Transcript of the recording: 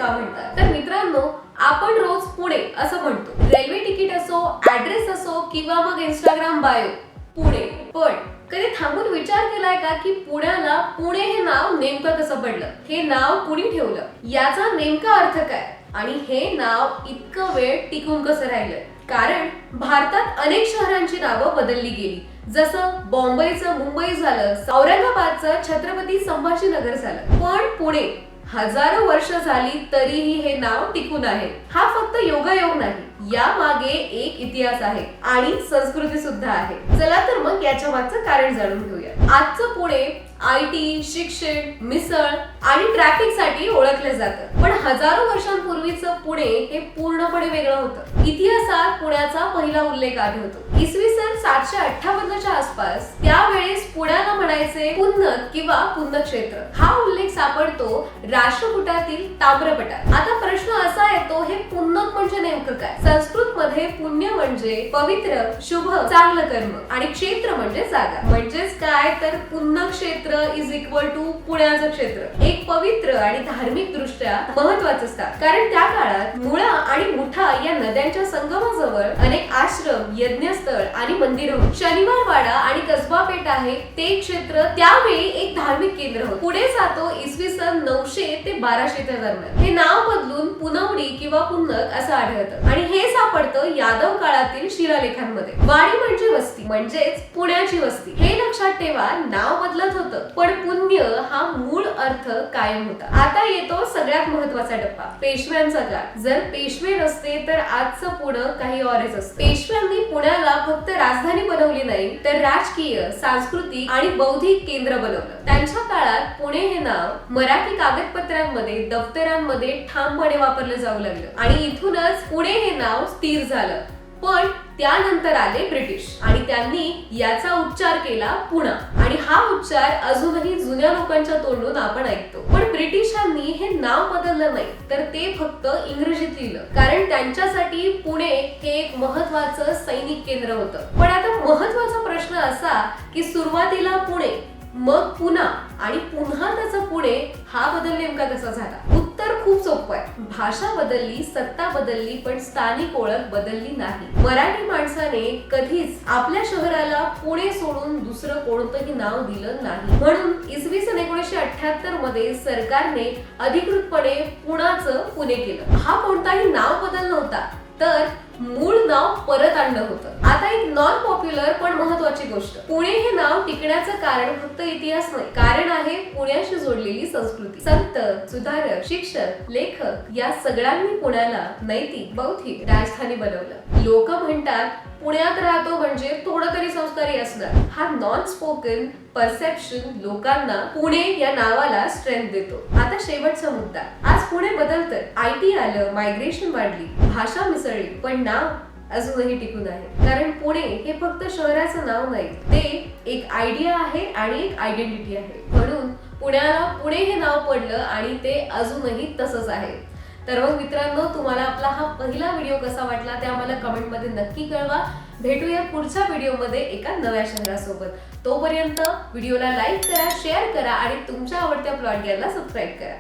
का म्हणतात? तर मित्रांनो, आपण रोज पुणे असं म्हणतो. रेल्वे तिकीट असो, ऍड्रेस असो किंवा मग इंस्टाग्राम बायो, पुणे. पण कधी थांबून विचार केलाय का की पुण्याला पुणे हे नाव नेमकं कसं पडलं? हे नाव कुणी ठेवलं? याचा नेमका अर्थ काय? आणि हे नाव इतकं वेळ टिकून कसं राहिलं? कारण भारतात अनेक शहरांची नावं बदलली गेली. जसं बॉम्बेचं मुंबई झालं, औरंगाबादचं छत्रपती संभाजीनगर झालं. पण पुणे हजारो वर्ष झाली तरीही हे नाव टिकून आहे. हा फक्त योगायोग नाही, या मागे एक इतिहास आहे आणि संस्कृती सुद्धा आहे. चला तर मग याच्या मागचं कारण जाणून घेऊया. आजचं पुणे IT, शिक्षण, मिसळ आणि ट्रॅफिक साठी ओळखलं जातं. पण हजारो वर्षांपूर्वीचं पुणे हे पूर्णपणे वेगळं होतं. इतिहासात पुण्याचा पहिला उल्लेख आढळतो इसवी सन 758च्या आसपास. त्यावेळेस पुण्याला म्हणायचे पुन्नत किंवा पुन्नक्षेत्र. हा उल्लेख सापडतो राष्ट्रकूटातील ताम्रपटात. आता प्रश्न असा येतो, हे पुन्नत म्हणजे नेमकं काय? संस्कृत मध्ये पुण्य म्हणजे पवित्र, शुभ, चांगलं कर्म आणि क्षेत्र म्हणजे जागा. म्हणजेच काय तर पुण्यक्षेत्र इज इक्वल टू पुण्याचं क्षेत्र. एक पवित्र आणि धार्मिक दृष्ट्या महत्वाचं स्थान. कारण त्या काळात मुळा आणि मुठा या नद्यांच्या संगमाजवळ अनेक आश्रम, यज्ञस्थळ आणि मंदिर होती. शनिवार वाडा आणि कसबा पेठ आहे ते क्षेत्र त्यावेळी एक धार्मिक केंद्र होते. पुढे जातो इसवी सन 900 ते 1200च्या दरम्यान. हे नाव बदलून पुनवडी किंवा पुन्नक असं आढळतं आणि हे सापडतं यादव काळातील शिलालेखांमध्ये. वाडी म्हणजे वस्ती, म्हणजेच पुण्याची वस्ती. हे लक्षात ठेवा, नाव बदलत होतं पण पुण्य हा मूळ अर्थ कायम होता. आता येतो सगळ्यात महत्वाचा टप्पा, पेशव्यांचा काळ. जर पेशवे नसते तर आजचं पुणे काही औरच असतं. पेशव्यांनी पुण्याला फक्त राजधानी बनवली नाही तर राजकीय, सांस्कृतिक आणि बौद्धिक केंद्र बनवलं. त्यांच्या काळात पुणे हे नाव मराठी कागदपत्रांमध्ये, दफ्तरांमध्ये ठामपणे वापरलं जाऊ लागलं आणि इथूनच पुणे हे नाव स्थिर झालं. पण त्यानंतर आले ब्रिटिश आणि त्यांनी याचा उच्चार केला पुणा आणि हा उच्चार अजूनही जुन्या लोकांच्या तोंडून आपण ऐकतो. पण ब्रिटिशांनी हे नाव बदललं नाही तर ते फक्त इंग्रजीत लिहिलं, कारण त्यांच्यासाठी पुणे हे एक महत्वाचं सैनिक केंद्र होतं. पण आता महत्वाचा प्रश्न असा की सुरुवातीला पुणे, मग पुणा आणि पुन्हा त्याचा पुणे, हा बदल नेमका कसा झाला? उत्तर खूप सोपं आहे. भाषा बदलली, सत्ता बदलली, पण स्थानिक ओळख बदलली नाही. मराठी माणसाने कधीच आपल्या शहराला पुणे सोडून दुसरं कोणतंही नाव दिलं नाही. म्हणून इसवी सन 1978 मध्ये सरकारने अधिकृतपणे पुण्याचं पुणे केलं. हा कोणताही नाव बदल नव्हता, तर मूळ नाव परत आणलं होतं. आता एक नॉन पॉप्युलर पण महत्वाची गोष्ट, पुणे हे नाव टिकण्याचं कारण फक्त इतिहास नाही, कारण आहे पुण्याशी जोडलेली संस्कृती. संत, सुधारक, शिक्षक, लेखक या सगळ्यांनी पुण्याला नैतिक, बौद्धिक राजधानी बनवलं. लोक म्हणतात पुण्यात राहतो म्हणजे थोडं तरी संस्कारी असणार. हा नॉन स्पोकन परसेप्शन लोकांना पुणे या नावाला स्ट्रेंथ देतो. आता शेवटचा मुद्दा, आज पुणे बदलतंय. IT आलं, मायग्रेशन वाढली, भाषा मिसळली, पण नाव अजूनही टिकून आहे. कारण पुणे हे फक्त शहराचं नाव नाही, ते एक आयडिया आहे आणि एक आयडेंटिटी आहे. म्हणून पुण्याला पुणे हे नाव पडलं आणि ते अजूनही तसंच आहे. तर मग मित्रांनो, तुम्हाला आपला हा पहिला व्हिडिओ कसा वाटला ते आम्हाला कमेंटमध्ये नक्की कळवा. भेटूया पुढच्या व्हिडिओमध्ये एका नव्या शहरासोबत. तोपर्यंत व्हिडिओला लाईक करा, शेअर करा आणि तुमच्या आवडत्या प्लॉट गेअरला सबस्क्राईब करा.